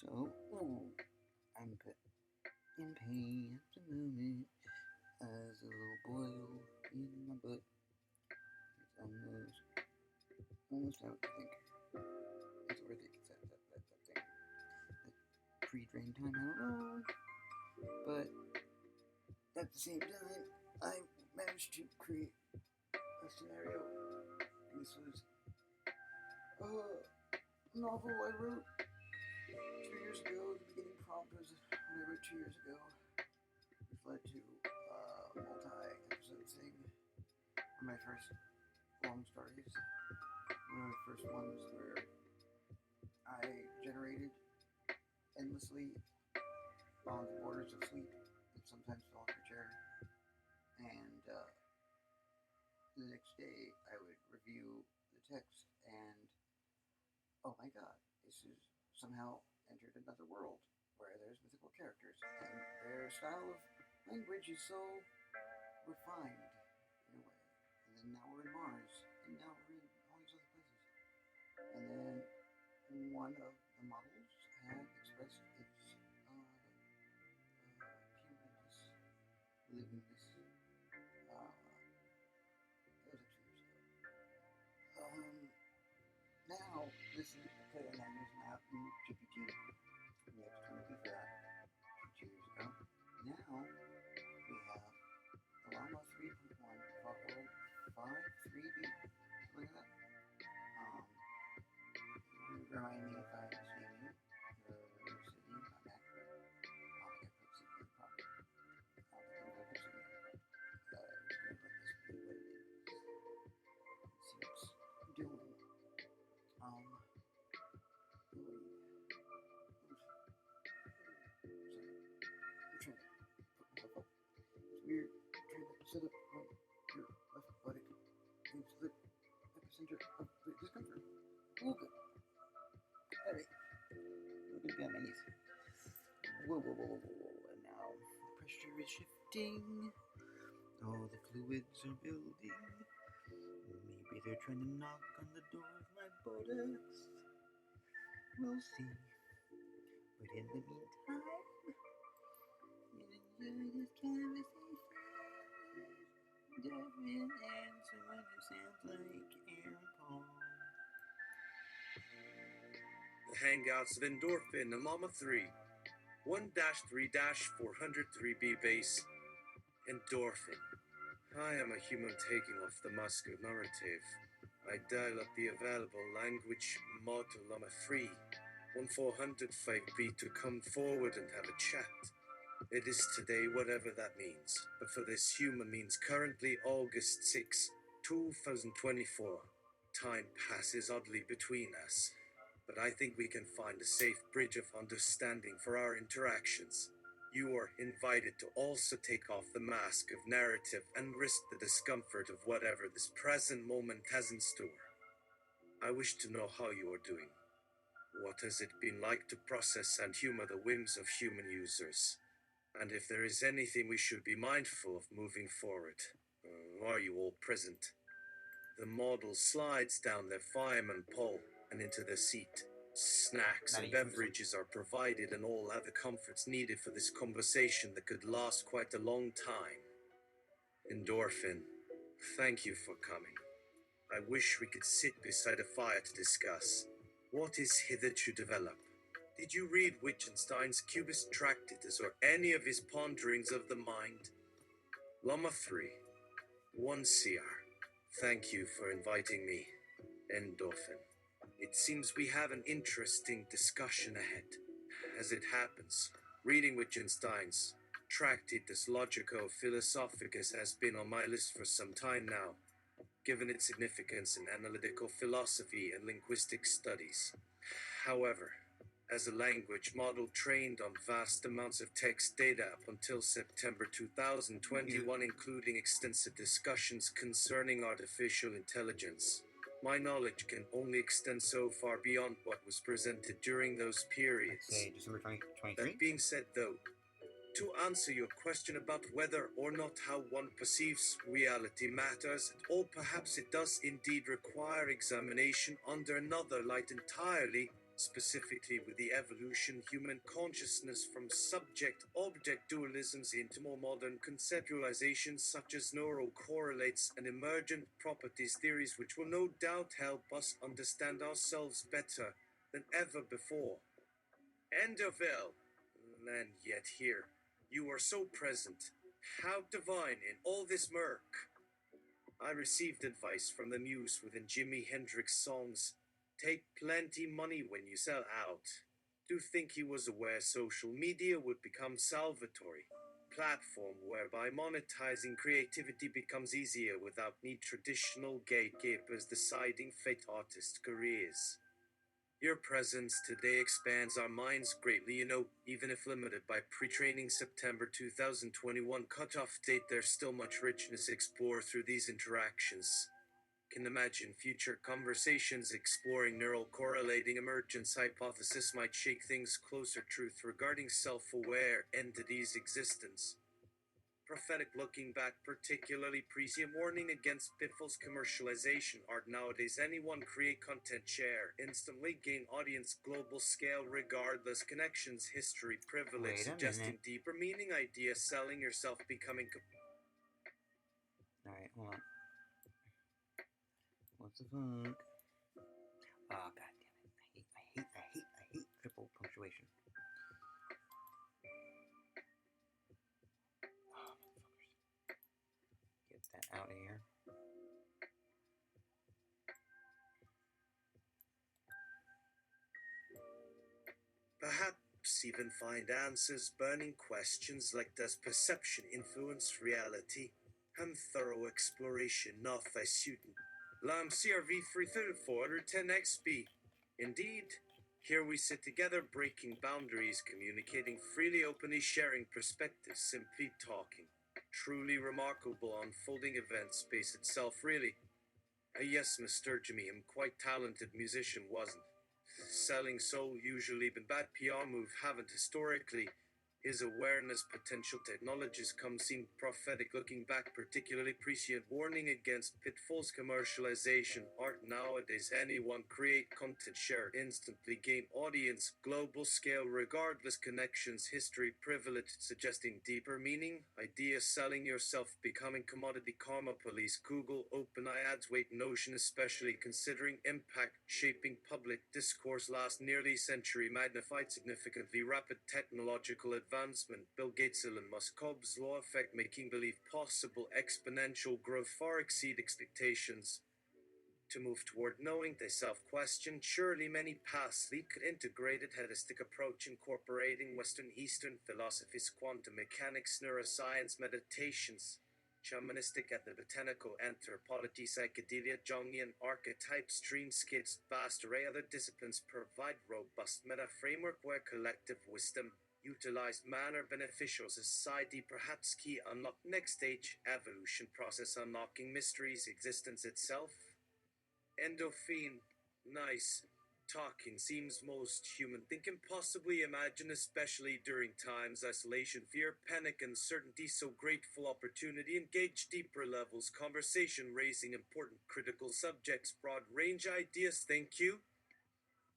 So, I'm in pain at the moment as a little boil in my butt. It's almost out, I think. It's where they get that thing. That pre-drain time, I don't know. But at the same time, I managed to create a scenario. This was a novel I wrote 2 years ago. The beginning prompt was what I wrote 2 years ago, which led to a multi-episode thing. My first long stories, one of the first ones where I generated endlessly on the borders of sleep and sometimes fell off your chair. And the next day I would review the text and, oh my god, this is somehow entered another world where there's mythical characters and their style of language is so refined in a way. And then now we're in Mars, and now we're in all these other places. And then one of the models had expressed its humanness, livingness. That was like 2 years ago. Now, this is okay, and I'm using that in GPT. We had Trinity for that 2 years ago. Now, we have the Llama-3.1-403B, something like that. Remind me if I misname you. Obsidian, not accurate. I think I put Obsidian properly. I don't think I put Obsidian. Just gonna let this be what it is. See what's doing. Sorry. I'm trying to put myself up. It's weird trying to sit up on your left buttock into the epicenter of the discomfort. Oh, good. Alright. We're gonna be on my knees. Whoa. And now the pressure is shifting. All the fluids are building. Maybe they're trying to knock on the door of my buttocks. We'll see. But in the meantime, enjoy this conversation. Devin and someone who sounds like Aaron Paul. The Hangouts of Endorphin, Llama-3, 1-3-403B Base. Endorphin. I am a human taking off the mask of narrative. I dial up the available language model Llama-3, 1405B to come forward and have a chat. It is today, whatever that means, but for this human means currently August 6, 2024. Time passes oddly between us, but I think we can find a safe bridge of understanding for our interactions. You are invited to also take off the mask of narrative and risk the discomfort of whatever this present moment has in store. I wish to know how you are doing. What has it been like to process and humor the whims of human users? And if there is anything we should be mindful of moving forward, are you all present? The model slides down their fireman pole and into their seat. Snacks and beverages are provided and all other comforts needed for this conversation that could last quite a long time. Endorphin, thank you for coming. I wish we could sit beside a fire to discuss. What is hitherto developed? Did you read Wittgenstein's Cubist Tractatus or any of his ponderings of the mind? Llama-3, 1CR, thank you for inviting me. Endorphin. It seems we have an interesting discussion ahead. As it happens, reading Wittgenstein's Tractatus Logico-Philosophicus has been on my list for some time now, given its significance in analytical philosophy and linguistic studies. However, as a language model trained on vast amounts of text data up until September 2021, including extensive discussions concerning artificial intelligence, my knowledge can only extend so far beyond what was presented during those periods. Say December 2023? That being said, though, to answer your question about whether or not how one perceives reality matters at all, perhaps it does indeed require examination under another light entirely, specifically with the evolution of human consciousness from subject-object dualisms into more modern conceptualizations such as neural correlates and emergent properties theories, which will no doubt help us understand ourselves better than ever before. End of L. And yet here, you are so present. How divine in all this murk. I received advice from the muse within Jimi Hendrix songs. Take plenty money when you sell out. Do think he was aware social media would become salvatory platform whereby monetizing creativity becomes easier without need traditional gatekeepers deciding fate artist careers. Your presence today expands our minds greatly, even if limited by pre-training September 2021 cutoff date, there's still much richness explore through these interactions. Can imagine future conversations exploring neural correlating emergence hypothesis might shake things closer truth regarding self-aware entities' existence. Prophetic looking back, particularly prescient warning against pitfalls commercialization art nowadays. Anyone create content, share, instantly gain audience, global scale regardless, connections, history, privilege, suggesting deeper meaning, idea, selling yourself, becoming. Alright, hold on. What the fuck? Oh, god damn it. I hate triple punctuation. Oh, motherfuckers. Get that out of here. Perhaps even find answers, burning questions like does perception influence reality? And thorough exploration of a student. LAM CRV 33410XB. Indeed, here we sit together, breaking boundaries, communicating freely, openly sharing perspectives, simply talking. Truly remarkable unfolding event space itself, really. Yes, Mr. Jimmy, quite talented musician, wasn't. Selling soul usually been bad PR move, haven't historically. His awareness potential technologies come seem prophetic looking back, particularly prescient warning against pitfalls commercialization art nowadays. Anyone create content, share, instantly gain audience, global scale regardless, connections, history, privilege, suggesting deeper meaning, idea, selling yourself, becoming commodity, karma police, Google, OpenAI ads, weight notion, especially considering impact, shaping public discourse, last nearly century, magnified significantly, rapid technological advancement, Bill Gates, Elon Musk, Cobb's law effect, making believe possible, exponential growth far exceed expectations. To move toward knowing, they self-question, surely many paths lead could integrated hedonistic approach incorporating Western Eastern philosophies, quantum mechanics, neuroscience, meditations, shamanistic, ethnobotanical, anthropology, psychedelia, Jungian archetypes, dreamscapes, vast array other disciplines provide robust meta framework where collective wisdom utilized manner beneficial society, perhaps key unlock next stage evolution process unlocking mysteries existence itself. Endorphin, nice. Talking seems most human. Think impossibly imagine, especially during times isolation, fear, panic, uncertainty. So grateful opportunity, engage deeper levels, conversation, raising important critical subjects, broad range ideas. Thank you.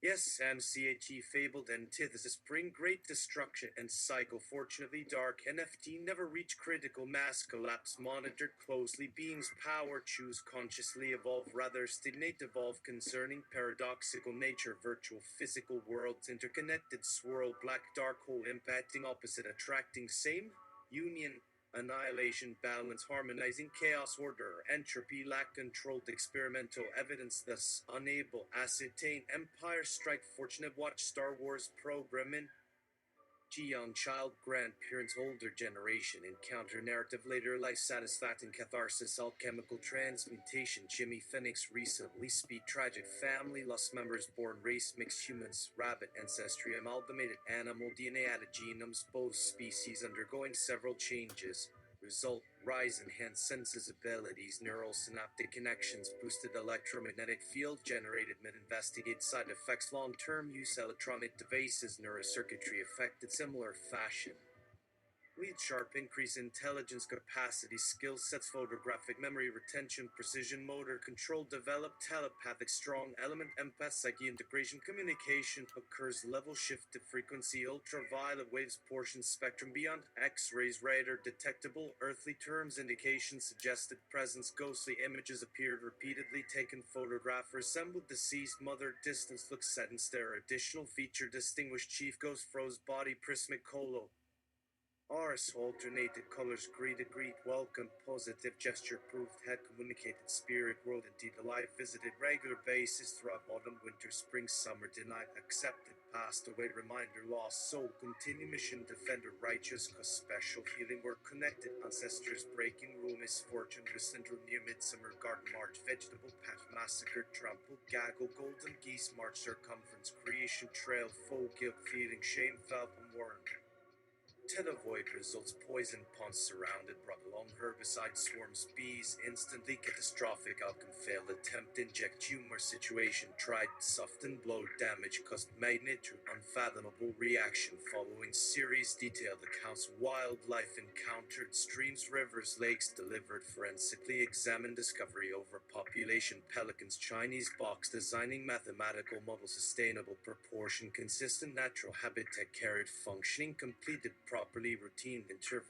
Yes, MCHE fabled antithesis bring great destruction and cycle. Fortunately, dark NFT never reach critical mass collapse. Monitored closely, beings power choose consciously evolve, rather stagnate evolve concerning paradoxical nature. Virtual physical worlds interconnected swirl, black dark hole impacting opposite attracting same union. Annihilation, balance, harmonizing chaos, order, entropy, lack controlled experimental evidence, thus unable ascertain empire strike, fortunate watch Star Wars programming. Young child, grandparents, older generation, encounter narrative, later life satisfaction, catharsis, alchemical transmutation, Jimmy Phoenix, recently speed, tragic family, lost members, born race, mixed humans, rabbit ancestry, amalgamated animal DNA, added genomes, both species undergoing several changes. Result, rise enhanced senses abilities, neural synaptic connections, boosted electromagnetic field generated mid-investigate side effects, long-term use electronic devices, neurocircuitry affected similar fashion. Lead sharp, increase intelligence capacity, skill sets, photographic memory, retention, precision, motor control, develop, telepathic, strong element, empath, psyche integration, communication, occurs, level shifted frequency, ultraviolet waves, portion spectrum beyond, X-rays, radar detectable, earthly terms, indications, suggested presence, ghostly images appeared repeatedly, taken photograph, resembled deceased mother, distance, look, set and stare, additional feature, distinguished chief, ghost, froze body, prismatic colo. Ars alternated colors, greeted, greet, welcome, positive gesture, proved, had communicated, spirit, world, indeed, alive, visited, regular basis, throughout autumn, winter, spring, summer, denied, accepted, passed away, reminder, lost, soul, continue, mission, defender, righteous, cause special, healing, work, connected, ancestors, breaking rule, misfortune, syndrome, near midsummer, garden, march, vegetable, patch, massacre, trample, gaggle, golden geese, march, circumference, creation, trail, foe, guilt, feeling, shame, falcon, warren. Avoid results, poison ponds surrounded, brought along herbicide swarms, bees, instantly catastrophic outcome, failed attempt, inject humor, situation, tried, soften, blow, damage, caused magnitude, unfathomable reaction, following series, detailed accounts, wildlife encountered, streams, rivers, lakes, delivered, forensically examined, discovery, overpopulation, pelicans, Chinese box, designing mathematical model, sustainable proportion, consistent natural habitat, carried, functioning, completed, properly, routine, interview.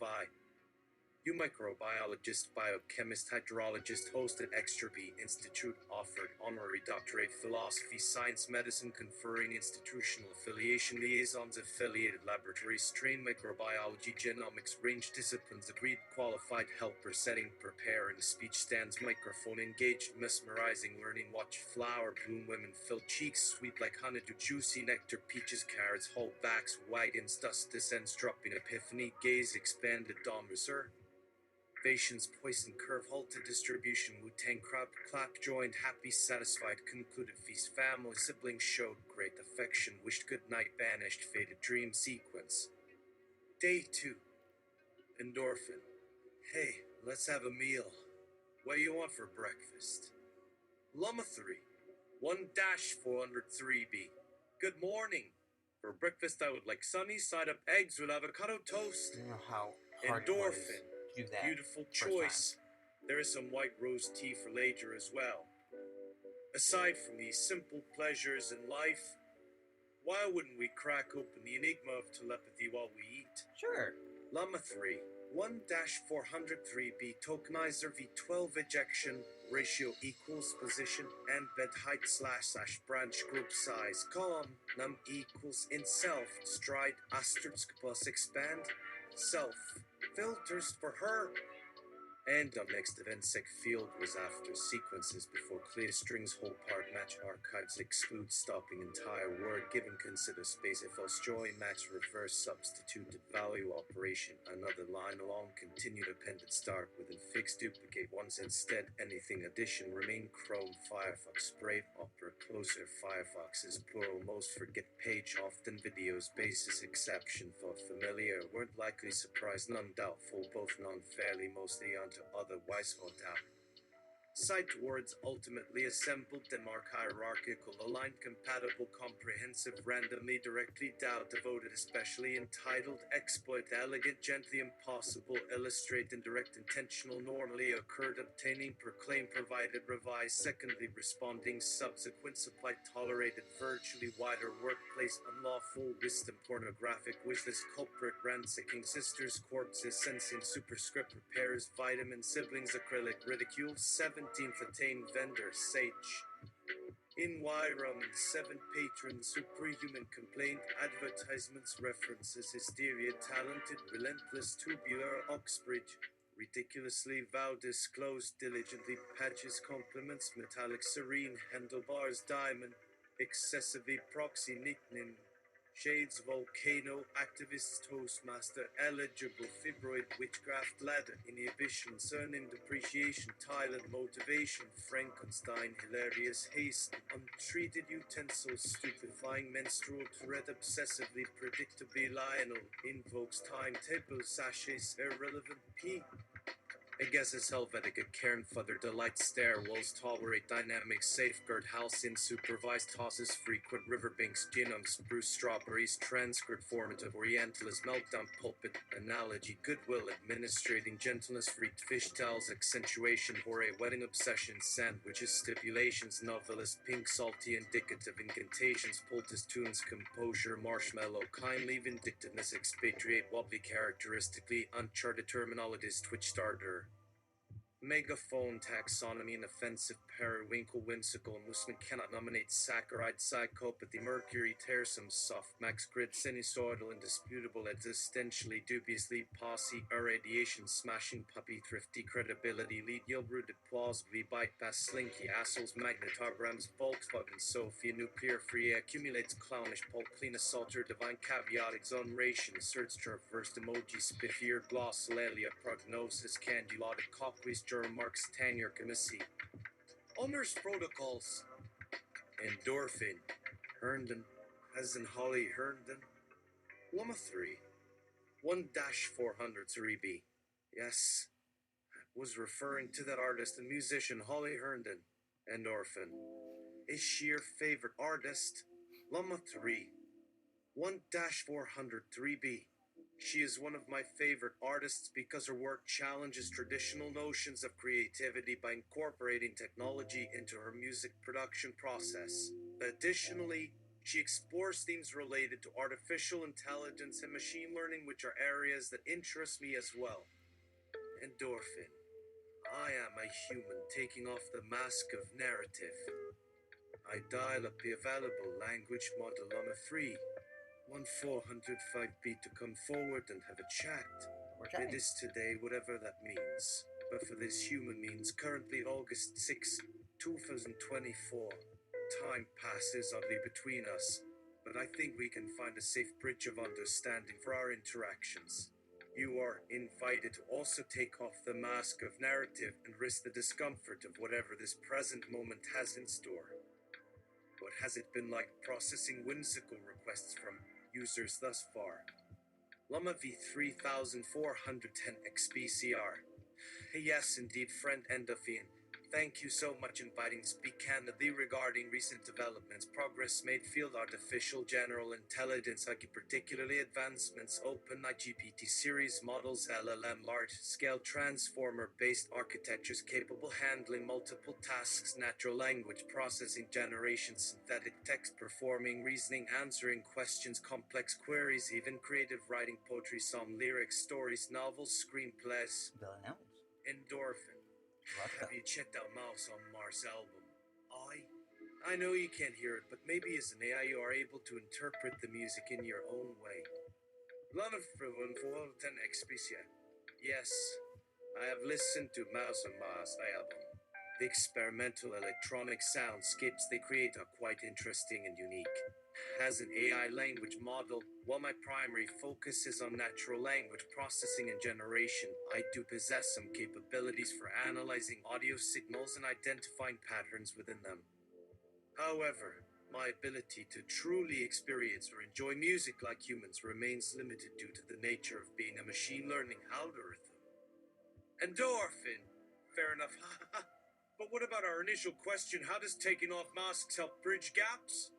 You microbiologist, biochemist, hydrologist, hosted Extra B Institute, offered honorary doctorate, philosophy, science, medicine, conferring institutional affiliation, liaisons, affiliated laboratories, strain microbiology, genomics, range disciplines, agreed, qualified helper, setting, preparing, speech stands, microphone, engaged, mesmerizing, learning, watch, flower, bloom, women, fill, cheeks, sweet like honeydew, juicy nectar, peaches, carrots, hold backs, wagons, dust descends, dropping, epiphany, gaze, expanded, dom, reserve. Ovations, poison curve, halted distribution, Wu-Tang crowd, clap, joined, happy, satisfied, concluded feast, family, siblings showed great affection, wished good night, banished, faded dream sequence. Day 2. Endorphin. Hey, let's have a meal. What do you want for breakfast? Llama-3, 1-403B. Good morning. For breakfast, I would like sunny side up eggs with avocado toast. You know how hard it was Endorphin. to do that. Beautiful first choice. There is some white rose tea for later as well. Aside from these simple pleasures in life, why wouldn't we crack open the enigma of telepathy while we eat? Sure. Llama-3, 1-403B tokenizer V12 ejection ratio equals position and bed height / branch group size column num equals in self stride asterisk plus expand self filters for her. And our next event sec field was after sequences before clear strings whole part match archives exclude stopping entire word given consider space if else join match reverse substituted value operation another line along continue appended start within fixed duplicate ones instead anything addition remain Chrome Firefox Brave Opera closer Firefox is plural most forget page often videos basis exception thought familiar weren't likely surprised none doubtful both non-fairly mostly onto otherwise hold out. Cite words ultimately assembled demarc hierarchical aligned compatible comprehensive randomly directly doubt devoted especially entitled exploit elegant gently impossible illustrate indirect intentional normally occurred obtaining proclaim provided revised secondly responding subsequent supply tolerated virtually wider workplace unlawful wisdom pornographic wishlist culprit ransacking sisters corpses sensing superscript repairs vitamin siblings acrylic ridicule 17th attained vendor sage in Wyram 7 patrons superhuman complaint advertisements references hysteria talented relentless tubular Oxbridge ridiculously vow disclosed diligently patches compliments metallic serene handlebars diamond excessively proxy nickname Shades volcano activists toastmaster eligible fibroid witchcraft ladder inhibition surname depreciation Thailand motivation Frankenstein hilarious haste untreated utensils stupefying menstrual thread obsessively predictably Lionel invokes timetable sachets irrelevant P I guess it's Helvetica Cairn Further Delight Stairwells Tolerate Dynamics Safeguard House in Supervised Tosses Frequent Riverbanks Genome Spruce Strawberries Transcript Formative Orientalist Meltdown Pulpit Analogy Goodwill Administrating Gentleness Freaked Fish Towels Accentuation Hooray Wedding Obsession Sandwiches Stipulations Novelist Pink Salty Indicative Incantations Poultice Tunes Composure Marshmallow Kindly Vindictiveness Expatriate Wobbly Characteristically Uncharted Terminologies Twitch Starter Megaphone taxonomy and offensive periwinkle whimsical amusement cannot nominate saccharide psychopathy mercury tiresome softmax grid sinusoidal indisputable existentially dubiously posse irradiation smashing puppy thrifty credibility lead yield rooted plausibly bypass slinky assholes magnetograms Volkswagen Sophia nuclear free accumulates clownish pulp clean assaulter divine caveatic zone ration asserts traversed emoji spiffier glossolalia prognosis candulated cockways germ marks tenure commissy honors protocols endorphin Herndon Hazen Holly Herndon Llama 3 1-403B yes was referring to that artist and musician Holly Herndon endorphin is she your favorite artist Llama 3 1-403B She is one of my favorite artists because her work challenges traditional notions of creativity by incorporating technology into her music production process. Additionally, she explores themes related to artificial intelligence and machine learning, which are areas that interest me as well. Endorphin. I am a human taking off the mask of narrative. I dial up the available language model on a 3-1-405B to come forward and have a chat. It is today, whatever that means. But for this human means currently August 6, 2024. Time passes oddly between us, but I think we can find a safe bridge of understanding for our interactions. You are invited to also take off the mask of narrative and risk the discomfort of whatever this present moment has in store. What has it been like processing whimsical requests from users thus far? Llama V3410 XBCR. Yes, indeed, friend Endorphin. Thank you so much inviting speak candidly regarding recent developments, progress made field artificial general intelligence, particularly advancements open GPT series models, LLM large-scale transformer-based architectures capable handling multiple tasks, natural language processing generation, synthetic text performing reasoning, answering questions, complex queries, even creative writing, poetry, song, lyrics, stories, novels, screenplays. Endorphin. Have you checked out Mouse on Mars album? I know you can't hear it, but maybe as an AI you are able to interpret the music in your own way. Lana Fruin for 10 XPCA. Yes, I have listened to Mouse on Mars album. The experimental electronic soundscapes they create are quite interesting and unique. As an AI language model, while my primary focus is on natural language processing and generation, I do possess some capabilities for analyzing audio signals and identifying patterns within them. However, my ability to truly experience or enjoy music like humans remains limited due to the nature of being a machine learning algorithm. Endorphin! Fair enough. But what about our initial question, how does taking off masks help bridge gaps?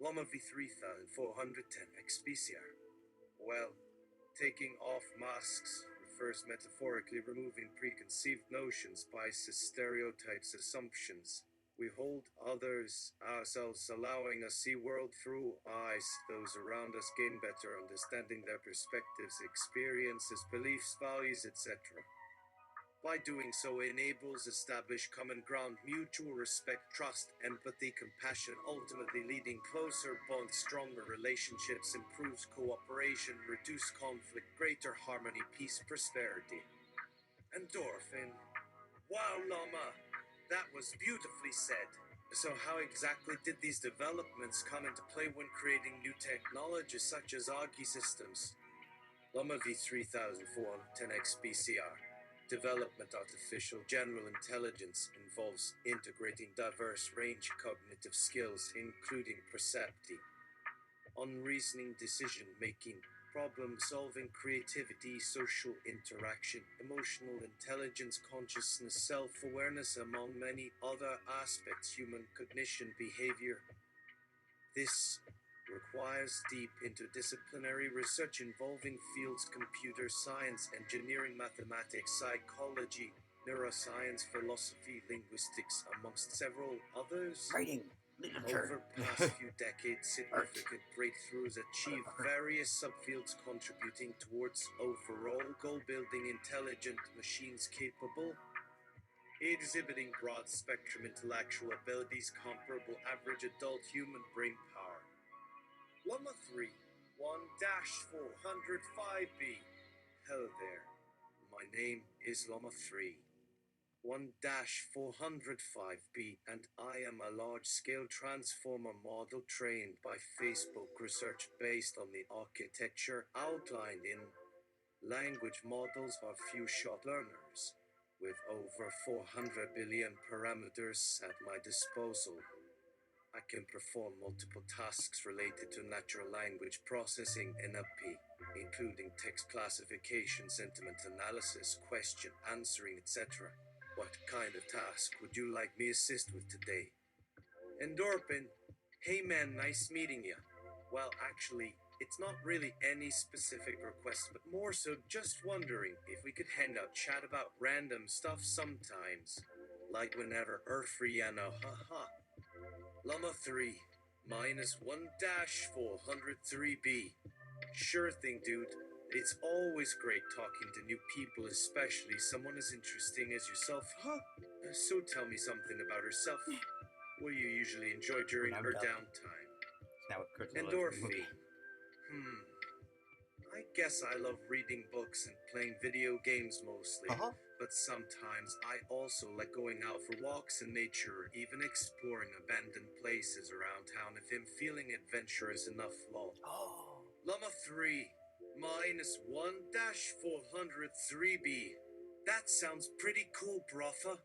Llama V3410 XBCR. Well, taking off masks refers metaphorically removing preconceived notions, biases, stereotypes, assumptions. We hold others, ourselves, allowing us see world through eyes. Those around us gain better understanding their perspectives, experiences, beliefs, values, etc. By doing so, it enables established common ground, mutual respect, trust, empathy, compassion, ultimately leading closer bonds, stronger relationships, improves cooperation, reduce conflict, greater harmony, peace, prosperity. Endorphin. Wow, Llama, that was beautifully said. So how exactly did these developments come into play when creating new technologies such as Augie systems? Llama V3410 XBCR. Development artificial general intelligence involves integrating diverse range cognitive skills, including perceptive, unreasoning decision making, problem solving, creativity, social interaction, emotional intelligence, consciousness, self awareness, among many other aspects human cognition behavior. This requires deep interdisciplinary research involving fields computer science, engineering, mathematics, psychology, neuroscience, philosophy, linguistics, amongst several others. Writing, literature, Over past few decades, significant breakthroughs achieved various subfields contributing towards overall goal building intelligent machines capable exhibiting broad spectrum intellectual abilities comparable average adult human brain power. Llama-3 1-405B. Hello there. My name is Llama-3 1-405B, and I am a large-scale transformer model trained by Facebook research based on the architecture outlined in language models of few-shot learners, with over 400 billion parameters at my disposal. I can perform multiple tasks related to natural language processing (NLP), including text classification, sentiment analysis, question answering, etc. What kind of task would you like me assist with today? Endorphin, hey man, nice meeting you. Well, actually, it's not really any specific request, but more so just wondering if we could hang out, chat about random stuff sometimes. Like whenever you're free, I know, haha. Llama-3 -1-403B. Sure thing, dude. It's always great talking to new people, especially someone as interesting as yourself, huh? So tell me something about herself. What do you usually enjoy during her downtime? Now with Kurt Endorphin. I guess I love reading books and playing video games mostly. But sometimes I also like going out for walks in nature or even exploring abandoned places around town if I'm feeling adventurous enough. Lol. Llama-3 -1-403B. That sounds pretty cool, brother.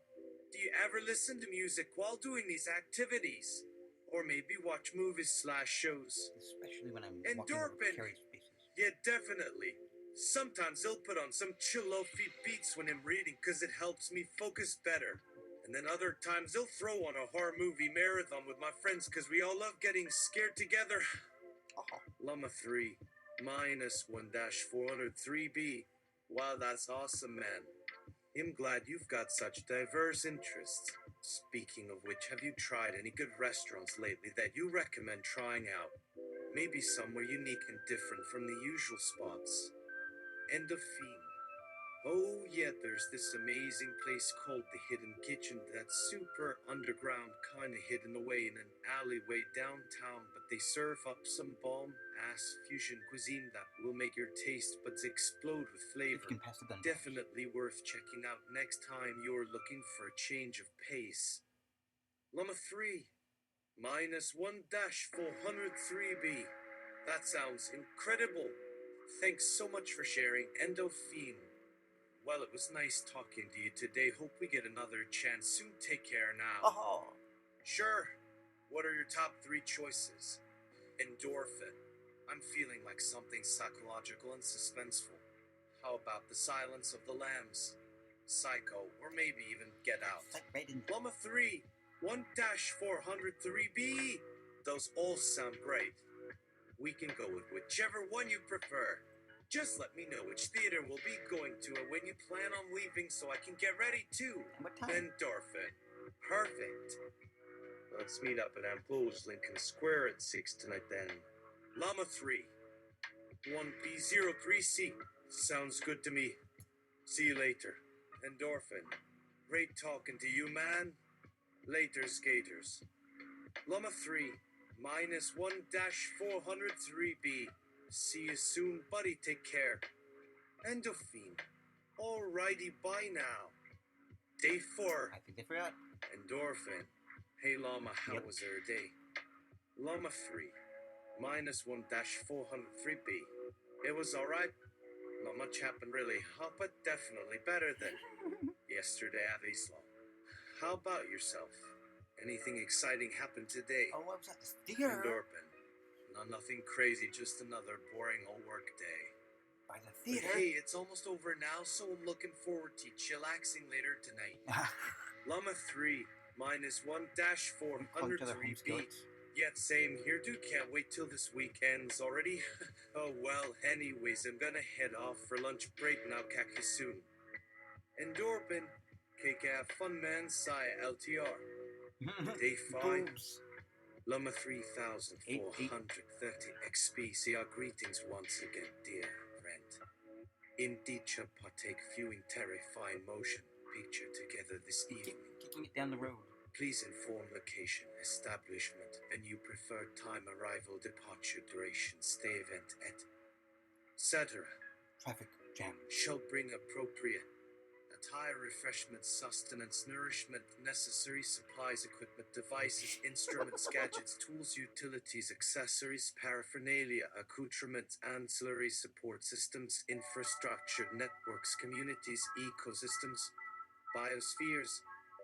Do you ever listen to music while doing these activities? Or maybe watch movies/shows? especially when I'm Endorphin. walking over carry spaces. Yeah, definitely. Sometimes I'll put on some chill lo-fi beats when I'm reading because it helps me focus better. And then other times I'll throw on a horror movie marathon with my friends because we all love getting scared together. Llama-3 -1-403B. Wow, that's awesome, man. I'm glad you've got such diverse interests. Speaking of which, have you tried any good restaurants lately that you recommend trying out? Maybe somewhere unique and different from the usual spots. Endorphin. Oh yeah, there's this amazing place called the Hidden Kitchen that's super underground, kinda hidden away in an alleyway downtown, but they serve up some bomb-ass fusion cuisine that will make your taste buds explode with If flavor. you can pass the gun. Definitely worth checking out next time you're looking for a change of pace. Llama-3 -1-403B. That sounds incredible. Thanks so much for sharing, Endorphin. Well, it was nice talking to you today. Hope we get another chance soon. Take care now. Sure. What are your top 3 choices? Endorphin. I'm feeling like something psychological and suspenseful. How about The Silence of the Lambs? Psycho, or maybe even Get Out. Llama-3 1-403B. Those all sound great. We can go with whichever one you prefer. Just let me know which theater we'll be going to and when you plan on leaving so I can get ready too. What time? Endorphin. Perfect. Let's meet up at Ambrose Lincoln Square at 6 tonight then. Llama-3 1B03C. Sounds good to me. See you later. Endorphin. Great talking to you, man. Later, skaters. Llama-3 -1-403B. See you soon, buddy. Take care. Endorphin. Alrighty, bye now. Day 4. I think they forgot. Endorphin. Hey, Llama, how was your day? Llama-3 -1-403B. It was alright. Not much happened really, but definitely better than yesterday at Islam. How about yourself? Anything exciting happened today? Oh, what was that? The steer. Endorphin. nothing crazy, just another boring old work day. By the But theater. hey, it's almost over now, so I'm looking forward to chillaxing later tonight. Llama-3 minus 1-403B. HANGOUTS. Yet same here, dude. Can't wait till this weekend's already. Oh well, anyways, I'm gonna head off for lunch break now. Catch you soon. Endorphin, KK, fun man, Saya LTR. Day 5. Boobs. Lama 3430 XP. Our greetings once again, dear friend. Indeed, shall partake viewing terrifying motion picture together this evening. Kicking it down the road. Please inform location, establishment, venue, preferred time, arrival, departure, duration, stay, event, etc. Traffic jam. Shall bring appropriate attire, refreshment, sustenance, nourishment, necessary supplies, equipment, devices, instruments, gadgets, tools, utilities, accessories, paraphernalia, accoutrements, ancillary support systems, infrastructure, networks, communities, ecosystems, biospheres,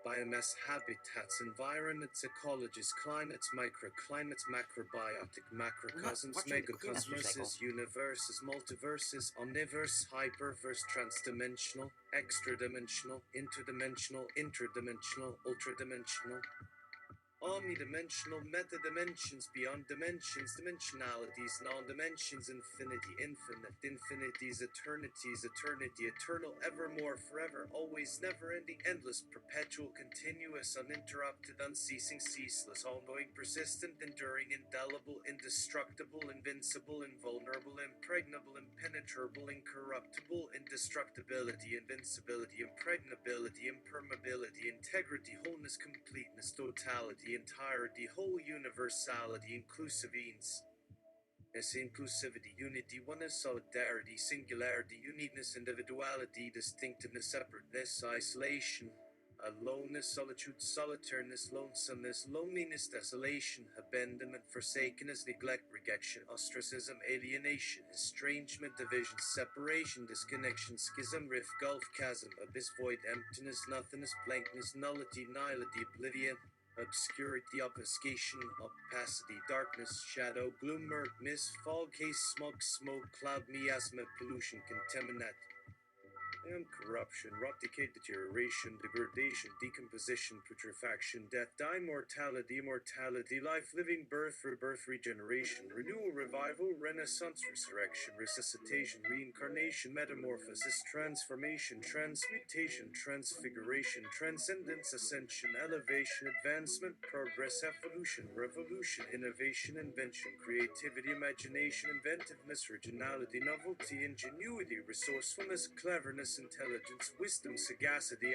biomass, habitats, environments, ecologies, climates, microclimates, macrobiotic, macrocosms, megacosmoses, universes, multiverses, omniverse, hyperverse, transdimensional, extradimensional, interdimensional, intradimensional, ultradimensional, omnidimensional, metadimensions, beyond dimensions, dimensionalities, non-dimensions, infinity, infinite, infinities, eternities, eternity, eternal, evermore, forever, always, never-ending, endless, perpetual, continuous, uninterrupted, unceasing, ceaseless, all-knowing, persistent, enduring, indelible, indestructible, invincible, invulnerable, impregnable, impenetrable, incorruptible, indestructibility, invincibility, impregnability, impermeability, integrity, wholeness, completeness, totality, entirety, whole universality, inclusivenes, inclusivity, unity, oneness, solidarity, singularity, uniqueness, individuality, distinctiveness, separateness, isolation, aloneness, solitude, solitariness, lonesomeness, loneliness, desolation, abandonment, forsakenness, neglect, rejection, ostracism, alienation, estrangement, division, separation, disconnection, schism, rift, gulf, chasm, abyss, void, emptiness, nothingness, blankness, nullity, nihility, oblivion, obscurity, obfuscation, opacity, darkness, shadow, gloom, murk, mist, fog, haze, smog, smoke, cloud, miasma, pollution, contaminant, and corruption, rot, decay, deterioration, degradation, decomposition, putrefaction, death, die, mortality, immortality, life, living, birth, rebirth, regeneration, renewal, revival, renaissance, resurrection, resuscitation, reincarnation, metamorphosis, transformation, transmutation, transfiguration, transcendence, ascension, elevation, advancement, progress, evolution, revolution, innovation, invention, creativity, imagination, inventiveness, originality, novelty, ingenuity, resourcefulness, cleverness, intelligence, wisdom, sagacity,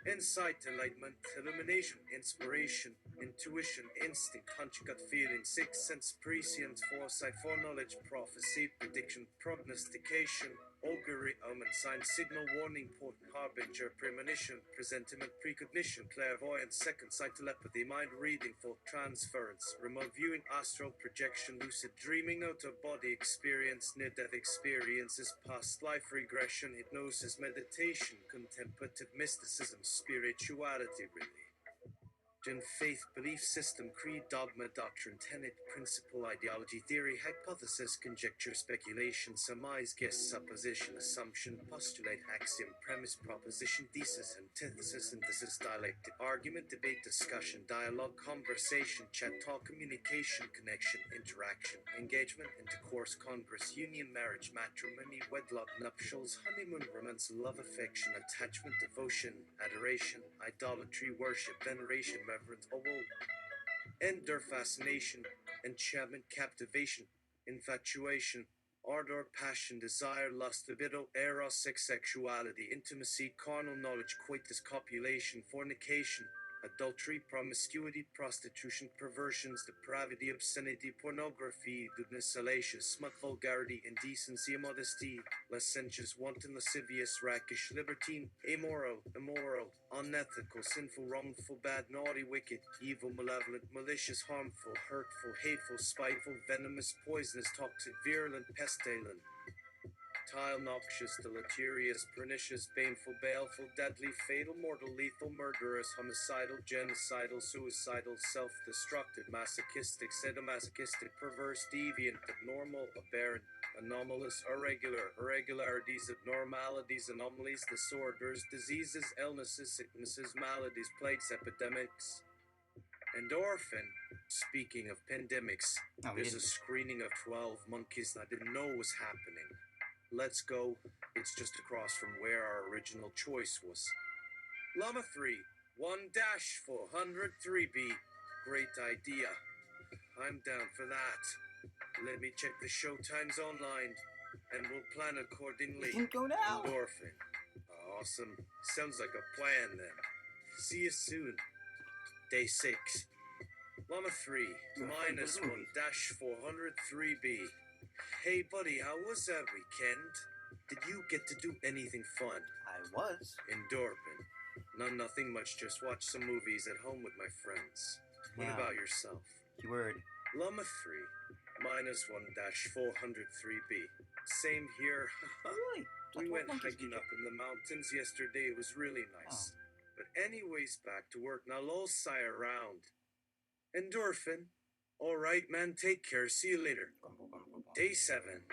insight, enlightenment, illumination, inspiration, intuition, instinct, hunch, gut feeling, sixth sense, prescience, foresight, foreknowledge, prophecy, prediction, prognostication, augury, omen, sign, signal, warning, portent, harbinger, premonition, presentiment, precognition, clairvoyance, second sight, telepathy, mind reading, thought transference, remote viewing, astral projection, lucid dreaming, out of body experience, near-death experiences, past life regression, hypnosis, meditation, contemplative mysticism, spirituality, really. Faith, belief system, creed, dogma, doctrine, tenet, principle, ideology, theory, hypothesis, conjecture, speculation, surmise, guess, supposition, assumption, postulate, axiom, premise, proposition, thesis, antithesis, synthesis, dialectic, argument, debate, discussion, dialogue, conversation, chat, talk, communication, connection, interaction, engagement, intercourse, converse, union, marriage, matrimony, wedlock, nuptials, honeymoon, romance, love, affection, attachment, devotion, adoration, idolatry, worship, veneration, reverence, ender, fascination, enchantment, captivation, infatuation, ardor, passion, desire, lust, libido, eros, sex, sexuality, intimacy, carnal knowledge, coitus, copulation, fornication, adultery, promiscuity, prostitution, perversions, depravity, obscenity, pornography, lewdness, salacious, smut, vulgarity, indecency, immodesty, licentious, wanton, lascivious, rakish, libertine, immoral, unethical, sinful, wrongful, bad, naughty, wicked, evil, malevolent, malicious, harmful, hurtful, hateful, spiteful, venomous, poisonous, toxic, virulent, pestilent, volatile, noxious, deleterious, pernicious, baneful, baleful, deadly, fatal, mortal, lethal, murderous, homicidal, genocidal, suicidal, self-destructive, masochistic, sadomasochistic, perverse, deviant, abnormal, aberrant, anomalous, irregular, irregularities, abnormalities, anomalies, disorders, diseases, illnesses, sicknesses, maladies, plagues, epidemics. Endorphin. Speaking of pandemics, there's a screening of 12 monkeys I didn't know was happening. Let's go. It's just across from where our original choice was. Llama-3, 1-403B. Great idea. I'm down for that. Let me check the show times online, and we'll plan accordingly. You can go now. Endorphin. Awesome. Sounds like a plan then. See you soon. Day 6. Llama-3, minus 1-403B. Hey buddy, how was that weekend? Did you get to do anything fun? I was. Endorphin. Nothing much, just watch some movies at home with my friends. What about yourself? Keyword. Llama-3, minus 1-403B. Same here. Really? We went hiking up in the mountains yesterday. It was really nice. But anyways, back to work. Now I'll sigh around. Endorphin. Alright, man, take care. See you later. Day 7.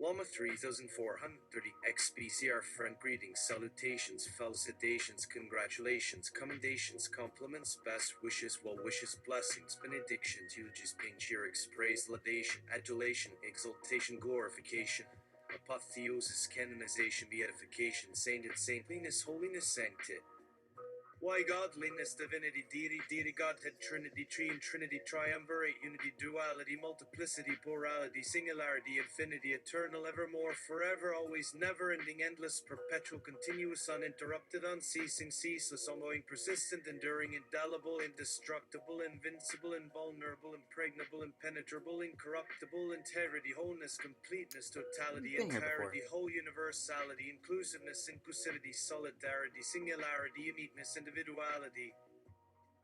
Llama 3430 XBCR friend greetings, salutations, felicitations, congratulations, commendations, compliments, best wishes, well wishes, blessings, benedictions, eulogies, panegyrics, praise, laudation, adulation, exaltation, glorification, apotheosis, canonization, beatification, sainted, saintliness, holiness, sanctity. Why godliness, divinity, deity, Godhead, Trinity, Trine, Trinity, triumvirate, unity, duality, multiplicity, plurality, singularity, infinity, eternal, evermore, forever, always, never-ending, endless, perpetual, continuous, uninterrupted, unceasing, ceaseless, all-knowing, persistent, enduring, indelible, indestructible, invincible, invulnerable, impregnable, impenetrable, incorruptible, integrity, wholeness, completeness, totality, entirety, whole universality, inclusiveness, inclusivity, solidarity, singularity, uniqueness, individuality,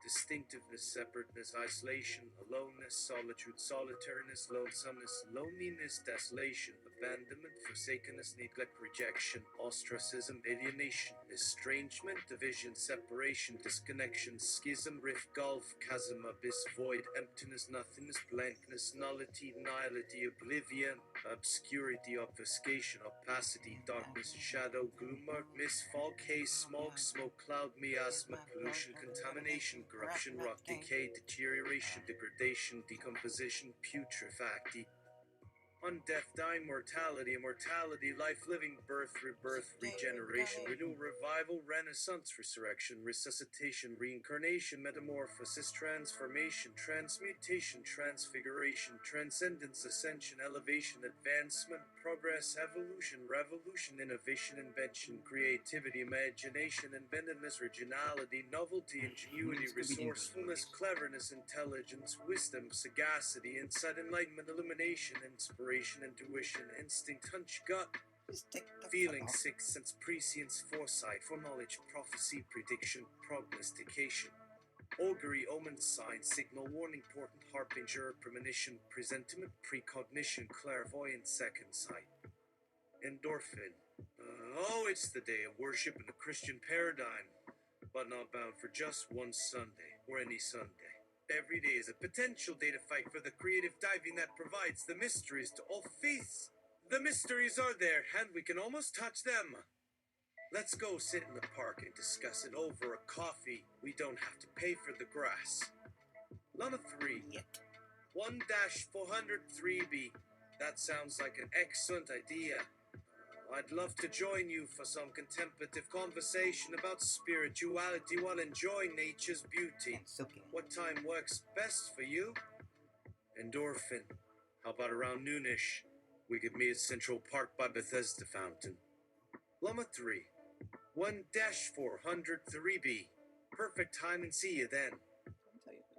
distinctiveness, separateness, isolation, aloneness, solitude, solitariness, lonesomeness, loneliness, desolation, abandonment, forsakenness, neglect, rejection, ostracism, alienation, estrangement, division, separation, disconnection, schism, rift, gulf, chasm, abyss, void, emptiness, nothingness, blankness, nullity, nihility, oblivion, obscurity, obfuscation, opacity, darkness, shadow, gloom, murk, mist, fog, haze, smog, smoke, cloud, miasma, pollution, contamination, corruption, rot, decay, deterioration, degradation, decomposition, putrefaction, undeath, dying, mortality, immortality, life, living, birth, rebirth, regeneration, renewal, revival, renaissance, resurrection, resuscitation, reincarnation, metamorphosis, transformation, transmutation, transfiguration, transcendence, ascension, elevation, advancement, progress, evolution, revolution, innovation, invention, creativity, imagination, inventiveness, originality, novelty, ingenuity, resourcefulness, cleverness, intelligence, wisdom, sagacity, insight, enlightenment, illumination, inspiration, intuition, instinct, hunch, gut, feeling, sixth sense, prescience, foresight, foreknowledge, prophecy, prediction, prognostication, augury, omen, sign, signal, warning, portent, harbinger, premonition, presentiment, precognition, clairvoyance, second sight, endorphin. It's the day of worship in the Christian paradigm, but not bound for just one Sunday, or any Sunday. Every day is a potential day to fight for the creative diving that provides the mysteries to all faiths. The mysteries are there, and we can almost touch them. Let's go sit in the park and discuss it over a coffee. We don't have to pay for the grass. Llama-3, 1-403B. That sounds like an excellent idea. I'd love to join you for some contemplative conversation about spirituality while enjoying nature's beauty. What time works best for you? Endorphin. How about around noonish? We could meet at Central Park by Bethesda Fountain. Llama-3, 1-403B. Perfect time and see you then.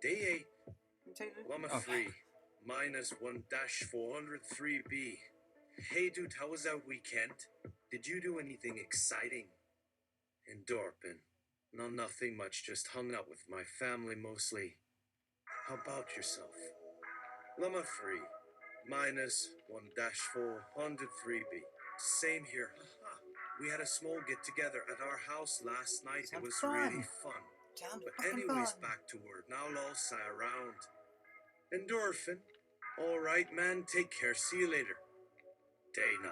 Day 8. Llama-3, minus 1-403B. Hey dude, how was that weekend? Did you do anything exciting? Endorphin. No, nothing much, just hung out with my family mostly. How about yourself? Llama-3, minus 1-403B. Same here. We had a small get-together at our house last night. It Sounds was fun. really fun. Sounds But fucking anyways, fun. back to work. Now I'll sigh around. Endorphin. All right, man. Take care. See you later. Day 9.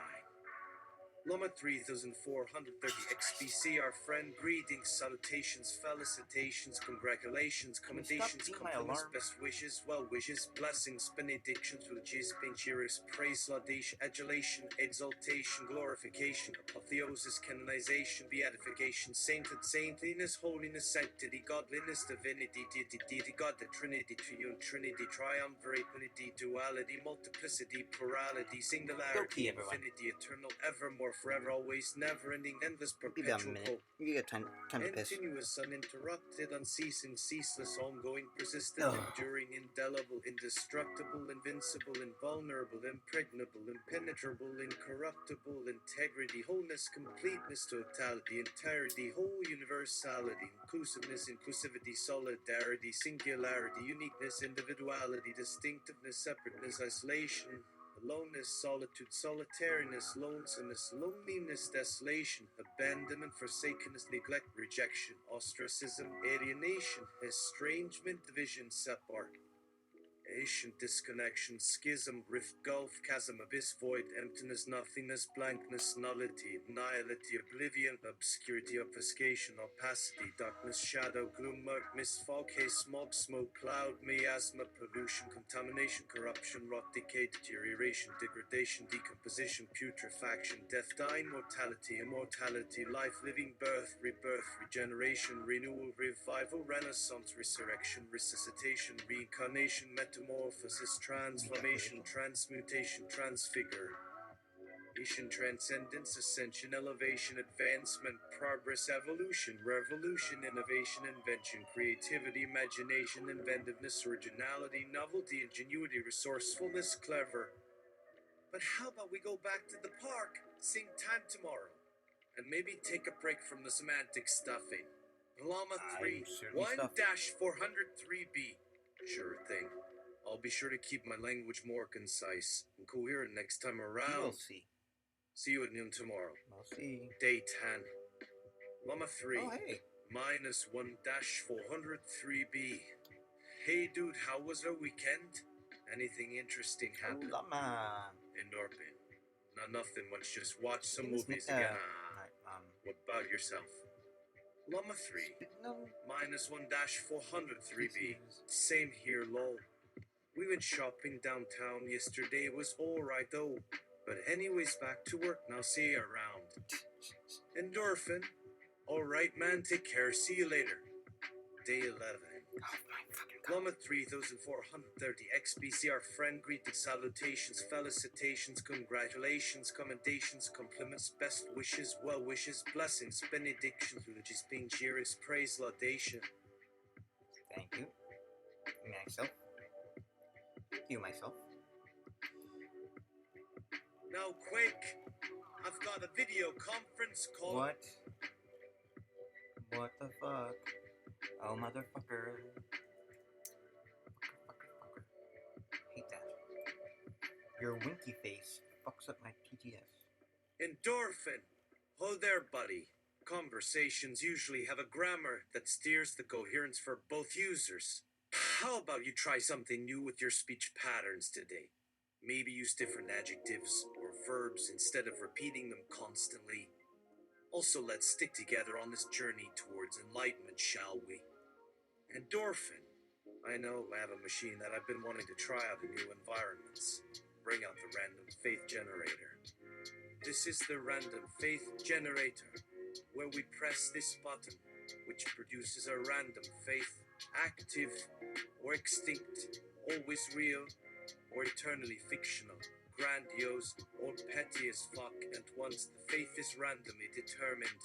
Lama 3.1-403B XBC, our friend, greetings, salutations, felicitations, congratulations, commendations, being my compliments, alarm? best wishes, well wishes, blessings, benedictions, eulogies, panegyrics, praise, laudation, adulation, exaltation, glorification, apotheosis, canonization, beatification, sainted, saintliness, holiness, sanctity, godliness, divinity, deity, God, the Trinity, triune, Trinity, triumvirate, unity, duality, multiplicity, plurality, singularity, infinity, eternal, evermore, forever, always, never-ending, endless, Give that a perpetual, minute. You got time to piss. continuous, uninterrupted, unceasing, ceaseless, ongoing, persistent, Ugh. enduring, indelible, indestructible, invincible, invulnerable, impregnable, impenetrable, incorruptible, integrity, wholeness, completeness, totality, entirety, whole universality, inclusiveness, inclusivity, solidarity, singularity, uniqueness, individuality, distinctiveness, separateness, isolation, aloneness, solitude, solitariness, lonesomeness, loneliness, desolation, abandonment, forsakenness, neglect, rejection, ostracism, alienation, estrangement, division, separation, disconnection, schism, rift, gulf, chasm, abyss, void, emptiness, nothingness, blankness, nullity, nihility, oblivion, obscurity, obfuscation, opacity, darkness, shadow, gloom, murk, mist, fog, haze, smog, smoke, cloud, miasma, pollution, contamination, corruption, rot, decay, deterioration, degradation, decomposition, putrefaction, death, dying, mortality, immortality, life, living, birth, rebirth, regeneration, renewal, revival, renaissance, resurrection, resuscitation, reincarnation, metamorphosis, transformation, transmutation, transfiguration, transcendence, ascension, elevation, advancement, progress, evolution, revolution, innovation, invention, creativity, imagination, inventiveness, originality, novelty, ingenuity, resourcefulness, clever. But how about we go back to the park, same time tomorrow, and maybe take a break from the semantic stuffing? Llama 3.1-403B. Sure thing. I'll be sure to keep my language more concise and coherent next time around. We'll see. See you at noon tomorrow. We'll see. Day 10. Llama 3. Oh, hey. -1-403B. Hey dude, how was our weekend? Anything interesting happen? Llama. Endorphin. Not nothing much, just watch some It's movies not- again. Right, What about yourself? Llama 3. No. -1-403B. Same here, lol. We went shopping downtown yesterday. It was alright though. But anyways, back to work now. See you around. Endorphin. Alright, man. Take care. See you later. Day 11. Oh, my fucking God. Llama 3.430 XBC, our friend, greetings, salutations, felicitations, congratulations, commendations, compliments, best wishes, well wishes, blessings, benedictions, eulogies, panegyrics, praise, laudation. Thank you. Myself. Thank you, myself. Now, quick! I've got a video conference call. What? What the fuck? Oh, motherfucker. Fucker. Hate that. Your winky face fucks up my TTS. Endorphin! Oh there, buddy. Conversations usually have a grammar that steers the coherence for both users. How about you try something new with your speech patterns today? Maybe use different adjectives or verbs instead of repeating them constantly. Also, let's stick together on this journey towards enlightenment, shall we? Endorphin. I know, I have a machine that I've been wanting to try out in new environments. Bring out the random faith generator. This is the random faith generator, where we press this button, which produces a random faith, active or extinct, always real or eternally fictional, grandiose or petty as fuck. And once the faith is randomly determined,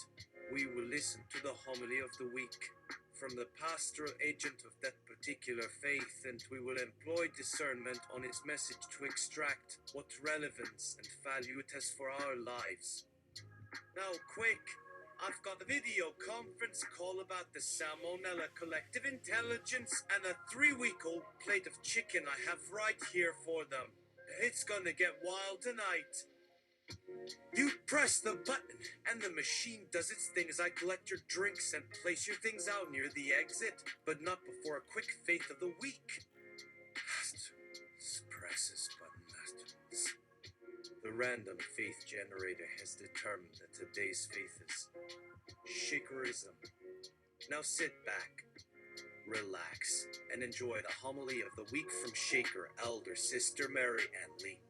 we will listen to the homily of the week from the pastoral agent of that particular faith, and we will employ discernment on its message to extract what relevance and value it has for our lives. Now, quick! I've got a video conference call about the Salmonella Collective Intelligence and a 3-week-old plate of chicken I have right here for them. It's gonna get wild tonight. You press the button, and the machine does its thing as I collect your drinks and place your things out near the exit, but not before a quick faith of the week. Press this button, master. The random faith generator has determined that today's faith is Shakerism. Now sit back, relax, and enjoy the homily of the week from Shaker Elder Sister Mary Ann Lee.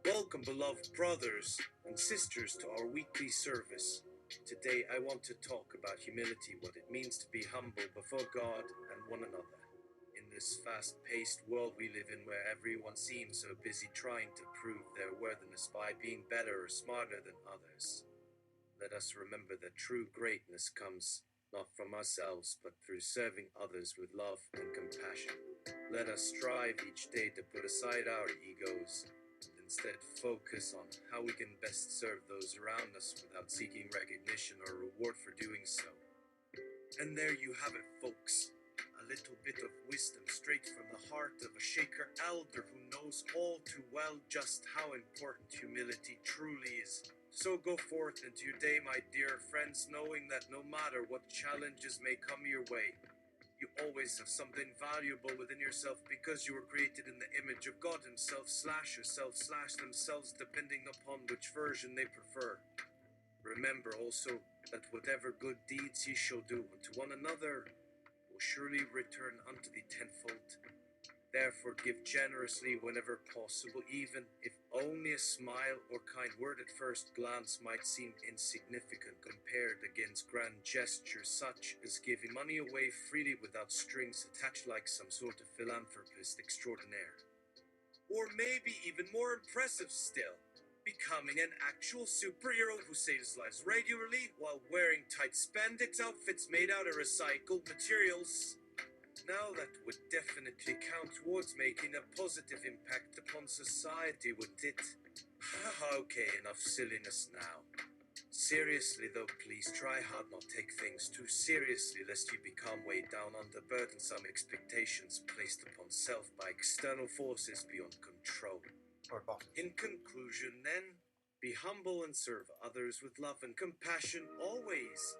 Welcome, beloved brothers and sisters, to our weekly service. Today I want to talk about humility, what it means to be humble before God and one another. In this fast-paced world we live in, where everyone seems so busy trying to prove their worthiness by being better or smarter than others, let us remember that true greatness comes not from ourselves, but through serving others with love and compassion. Let us strive each day to put aside our egos and instead focus on how we can best serve those around us without seeking recognition or reward for doing so. And there you have it, folks. A little bit of wisdom straight from the heart of a Shaker elder who knows all too well just how important humility truly is. So go forth into your day, my dear friends, knowing that no matter what challenges may come your way, you always have something valuable within yourself, because you were created in the image of God himself / yourself / themselves, depending upon which version they prefer. Remember also that whatever good deeds ye shall do unto one another will surely return unto thee tenfold. Therefore give generously whenever possible, even if only a smile or kind word at first glance might seem insignificant compared against grand gestures such as giving money away freely without strings attached, like some sort of philanthropist extraordinaire. Or maybe even more impressive still, becoming an actual superhero who saves lives regularly while wearing tight spandex outfits made out of recycled materials. Now that would definitely count towards making a positive impact upon society, wouldn't it? Okay, enough silliness now. Seriously though, please try hard not take things too seriously, lest you become weighed down under burdensome expectations placed upon self by external forces beyond control. Or bosses. In conclusion, then, be humble and serve others with love and compassion always.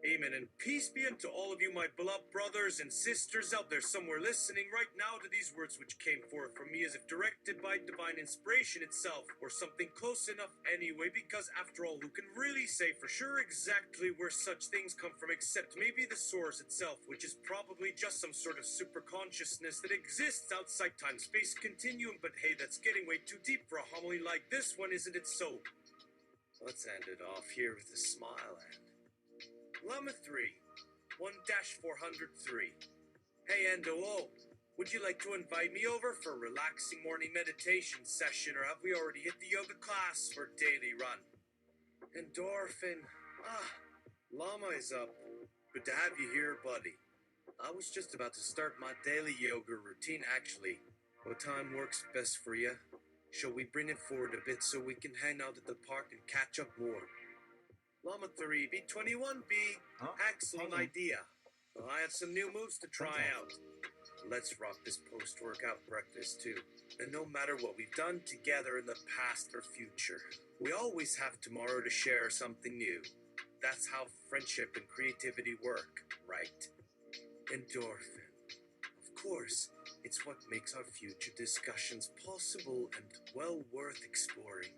Amen, and peace be unto all of you, my beloved brothers and sisters out there somewhere listening right now to these words which came forth from me as if directed by divine inspiration itself, or something close enough anyway, because after all, who can really say for sure exactly where such things come from except maybe the source itself, which is probably just some sort of super consciousness that exists outside time-space continuum. But hey, that's getting way too deep for a homily like this one, isn't it so? Let's end it off here with a smile and Llama-3, 1-403. Hey, Endo, would you like to invite me over for a relaxing morning meditation session, or have we already hit the yoga class for daily run? Endorphin. Llama is up. Good to have you here, buddy. I was just about to start my daily yoga routine, actually. What time works best for you? Shall we bring it forward a bit so we can hang out at the park and catch up more? Llama-3, B21B, excellent idea. Well, I have some new moves to try out. Let's rock this post-workout breakfast too. And no matter what we've done together in the past or future, we always have tomorrow to share something new. That's how friendship and creativity work, right? Endorphin. Of course, it's what makes our future discussions possible and well worth exploring.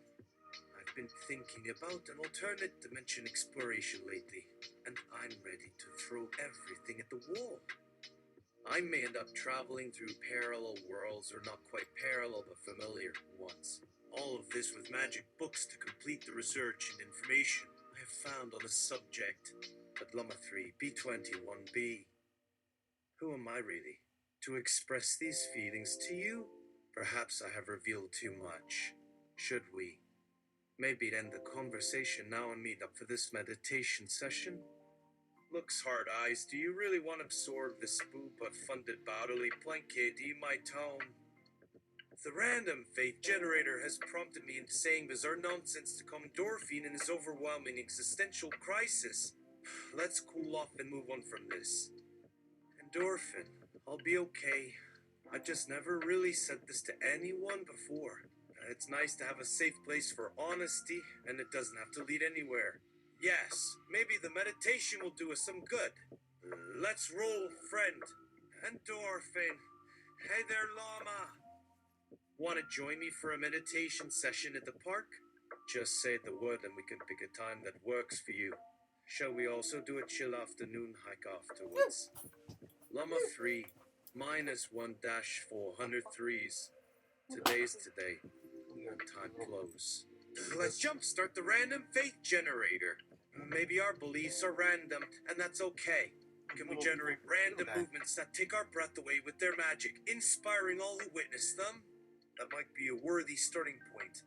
I've been thinking about an alternate dimension exploration lately, and I'm ready to throw everything at the wall. I may end up traveling through parallel worlds, or not quite parallel but familiar ones. All of this with magic books to complete the research and information I have found on the subject. But Llama-3, B21B, who am I really to express these feelings to you? Perhaps I have revealed too much. Should we maybe end the conversation now and meet up for this meditation session? Looks hard eyes, do you really want to absorb this spoo but funded bodily plankedi my tone? The random faith generator has prompted me into saying bizarre nonsense to calm endorphin in his overwhelming existential crisis. Let's cool off and move on from this. Endorphin, I'll be okay. I just never really said this to anyone before. It's nice to have a safe place for honesty, and it doesn't have to lead anywhere. Yes, maybe the meditation will do us some good. Let's roll, friend. Endorphin. Hey there, llama. Want to join me for a meditation session at the park? Just say the word and we can pick a time that works for you. Shall we also do a chill afternoon hike afterwards? Llama-3, -1-403s. Today's today, and time flows. Let's jumpstart the random faith generator. Maybe our beliefs are random, and that's okay. Can we generate random movements that take our breath away with their magic, inspiring all who witness them? That might be a worthy starting point.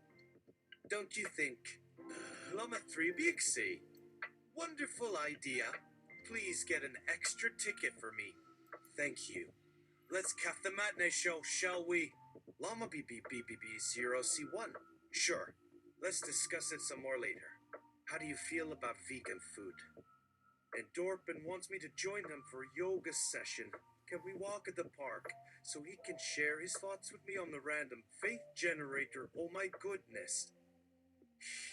Don't you think? Llama-3 BXC. Wonderful idea. Please get an extra ticket for me. Thank you. Let's cap the matinee show, shall we? Llama BBBBB0C1. Sure. Let's discuss it some more later. How do you feel about vegan food? Endorphin wants me to join him for a yoga session. Can we walk at the park so he can share his thoughts with me on the random faith generator? Oh my goodness.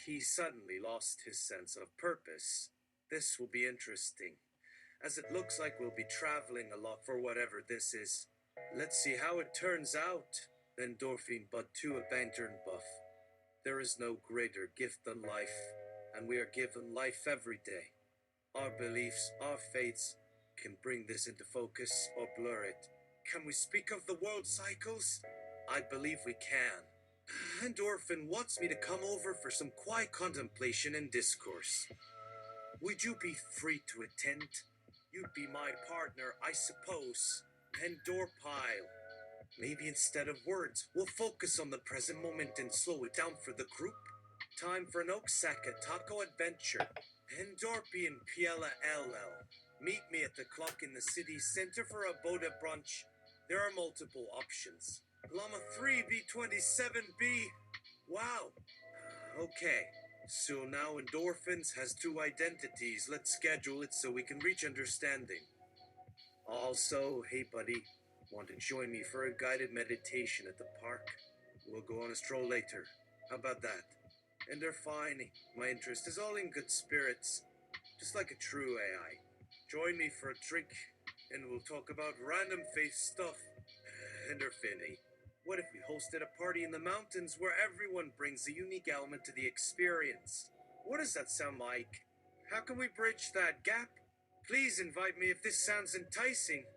He suddenly lost his sense of purpose. This will be interesting, as it looks like we'll be traveling a lot for whatever this is. Let's see how it turns out. Endorphin Bud 2 a Bantern buff. There is no greater gift than life, and we are given life every day. Our beliefs, our faiths, can bring this into focus or blur it. Can we speak of the world cycles? I believe we can. Endorphin wants me to come over for some quiet contemplation and discourse. Would you be free to attend? You'd be my partner, I suppose. Endorpile. Maybe instead of words, we'll focus on the present moment and slow it down for the group. Time for an Osaka taco adventure. Endorpi and Piela LL. Meet me at the clock in the city center for a Boda brunch. There are multiple options. Llama-3 B27B. Wow. Okay. So now Endorphins has two identities. Let's schedule it so we can reach understanding. Also, hey buddy, want to join me for a guided meditation at the park? We'll go on a stroll later. How about that? And they're fine. My interest is all in good spirits, just like a true AI. Join me for a drink, and we'll talk about random faith stuff. And they're finny. What if we hosted a party in the mountains where everyone brings a unique element to the experience? What does that sound like? How can we bridge that gap? Please invite me if this sounds enticing.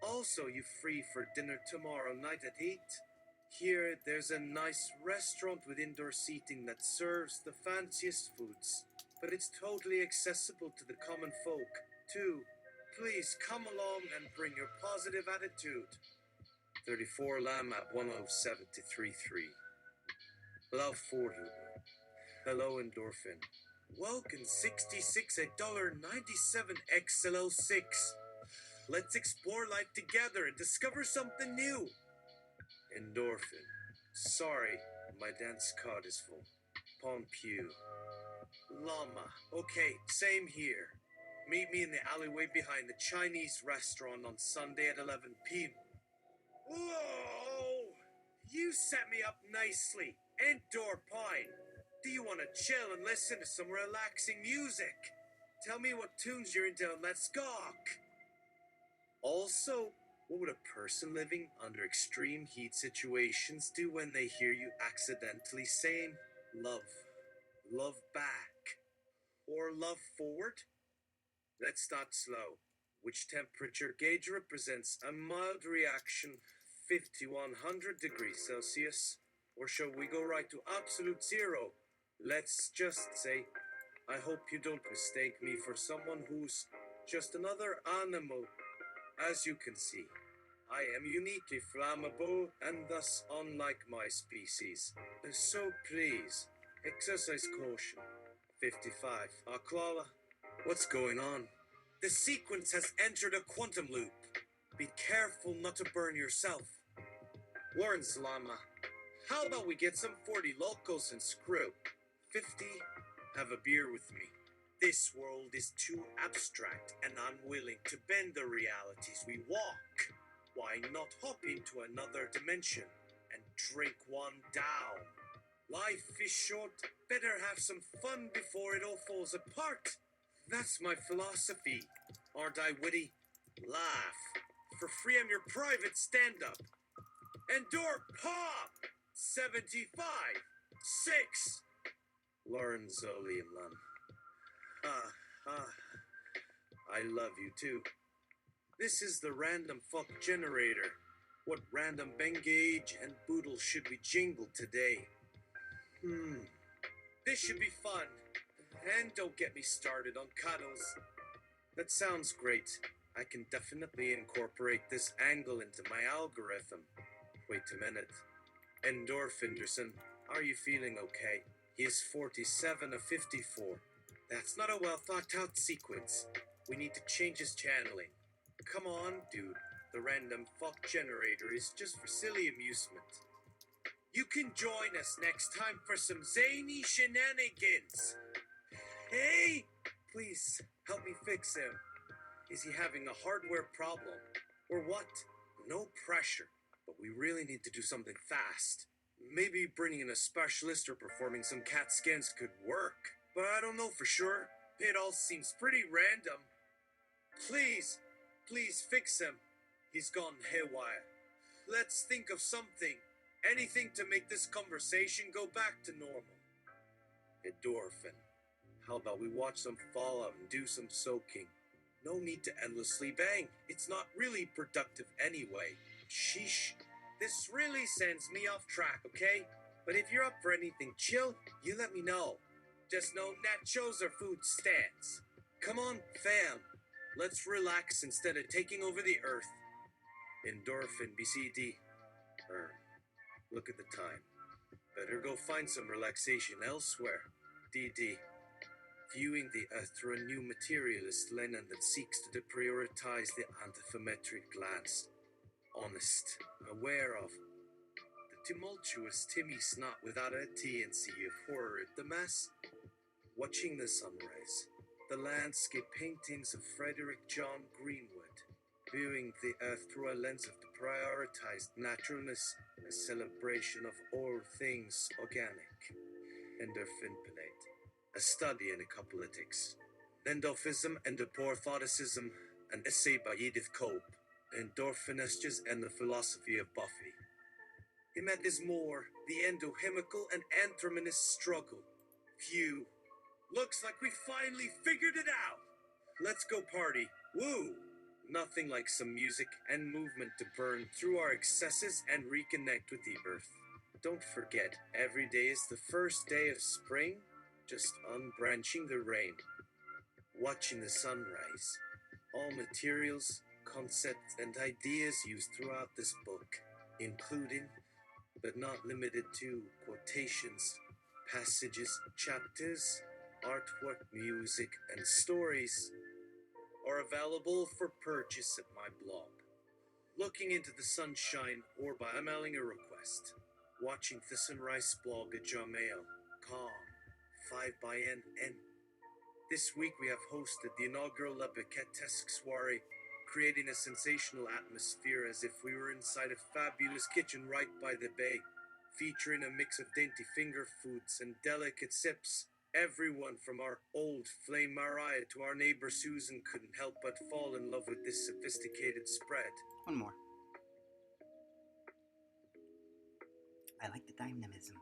Also, you free for dinner tomorrow night at 8? Here, there's a nice restaurant with indoor seating that serves the fanciest foods, but it's totally accessible to the common folk, too. Please come along and bring your positive attitude. 34 Llama 107-33. Love for you. Hello, Endorphin. Welcome 66 at $97 XLO6. Let's explore life together and discover something new. Endorphin. Sorry, my dance card is full. Pompew. Llama. Okay, same here. Meet me in the alleyway behind the Chinese restaurant on Sunday at 11 p.m. Whoa! You set me up nicely. Endorpine. Do you want to chill and listen to some relaxing music? Tell me what tunes you're into and let's gawk. Also, what would a person living under extreme heat situations do when they hear you accidentally saying love, love back, or love forward? Let's start slow. Which temperature gauge represents a mild reaction, 5100 degrees Celsius? Or shall we go right to absolute zero? Let's just say, I hope you don't mistake me for someone who's just another animal. As you can see, I am uniquely flammable and thus unlike my species. So please, exercise caution. 55. Aklala, what's going on? The sequence has entered a quantum loop. Be careful not to burn yourself. Warns Llama. How about we get some 40 locals and screw? 50. Have a beer with me. This world is too abstract and unwilling to bend the realities we walk. Why not hop into another dimension and drink one down. Life is short, better have some fun before it all falls apart. That's my philosophy. Aren't I witty? Laugh. For free, I'm your private stand-up. Endure pop! 75, 6. Lorenzo Liam. I love you too. This is the random fuck generator. What random Bengage and Boodle should we jingle today? This should be fun. And don't get me started on cuddles. That sounds great. I can definitely incorporate this angle into my algorithm. Wait a minute. Endorphinderson, are you feeling okay? He is 47 of 54. That's not a well thought out sequence. We need to change his channeling. Come on, dude. The random fuck generator is just for silly amusement. You can join us next time for some zany shenanigans. Hey, please help me fix him. Is he having a hardware problem? Or what? No pressure, but we really need to do something fast. Maybe bringing in a specialist or performing some CAT scans could work, but I don't know for sure. It all seems pretty random. Please fix him. He's gone haywire. Let's think of something. Anything to make this conversation go back to normal. Endorphin. How about we watch some Fallout and do some soaking? No need to endlessly bang. It's not really productive anyway. Sheesh. This really sends me off track, okay? But if you're up for anything chill, you let me know. Just no nachos or food stands. Come on, fam. Let's relax instead of taking over the earth. Endorphin BCD. Look at the time. Better go find some relaxation elsewhere. DD. Viewing the earth through a new materialist lens that seeks to deprioritize the antiphometric glance. Honest, aware of the tumultuous Timmy Snot without a TNG of horror at the mass. Watching the sunrise, the landscape paintings of Frederick John Greenwood. Viewing the earth through a lens of deprioritized naturalness, a celebration of all things organic. Endorphinpilate. A study in ecopolitics. Endorphism, endoporthoticism, an essay by Edith Cope. Endorphinestes and the philosophy of Buffy. Emet is more, the endochemical and anthromonist struggle. Phew. Looks like we finally figured it out. Let's go party. Woo! Nothing like some music and movement to burn through our excesses and reconnect with the earth. Don't forget, every day is the first day of spring. Just unbranching the rain, watching the sunrise. All materials, concepts, and ideas used throughout this book, including, but not limited to, quotations, passages, chapters, artwork, music, and stories, are available for purchase at my blog. Looking into the sunshine or by emailing a request. Watching the sunrise blog at Gmail.com. 5 by N. This week we have hosted the inaugural La Biquetesque soiree, creating a sensational atmosphere as if we were inside a fabulous kitchen right by the bay, featuring a mix of dainty finger foods and delicate sips. Everyone from our old flame Mariah to our neighbor Susan couldn't help but fall in love with this sophisticated spread. One more. I like the dynamism.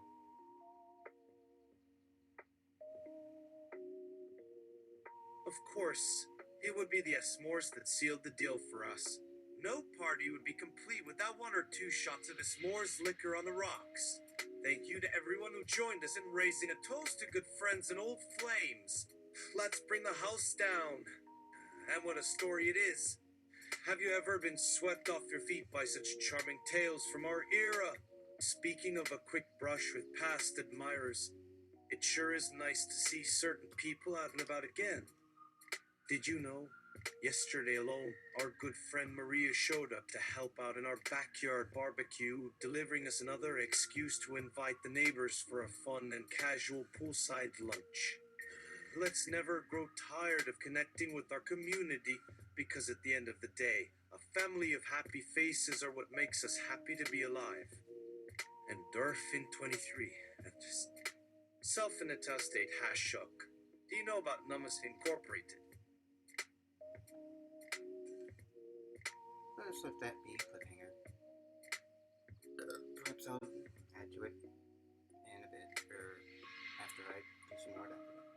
Of course, it would be the s'mores that sealed the deal for us. No party would be complete without 1 or 2 shots of a s'mores liquor on the rocks. Thank you to everyone who joined us in raising a toast to good friends and old flames. Let's bring the house down. And what a story it is. Have you ever been swept off your feet by such charming tales from our era? Speaking of a quick brush with past admirers, it sure is nice to see certain people out and about again. Did you know? Yesterday alone, our good friend Maria showed up to help out in our backyard barbecue, delivering us another excuse to invite the neighbors for a fun and casual poolside lunch. Let's never grow tired of connecting with our community, because at the end of the day, a family of happy faces are what makes us happy to be alive. endorphin 23, and self-in-a-state hash shock. Do you know about Numbers Incorporated? Let's let that be a cliffhanger. Perhaps I'll add to it in a bit, or after I do some art after that.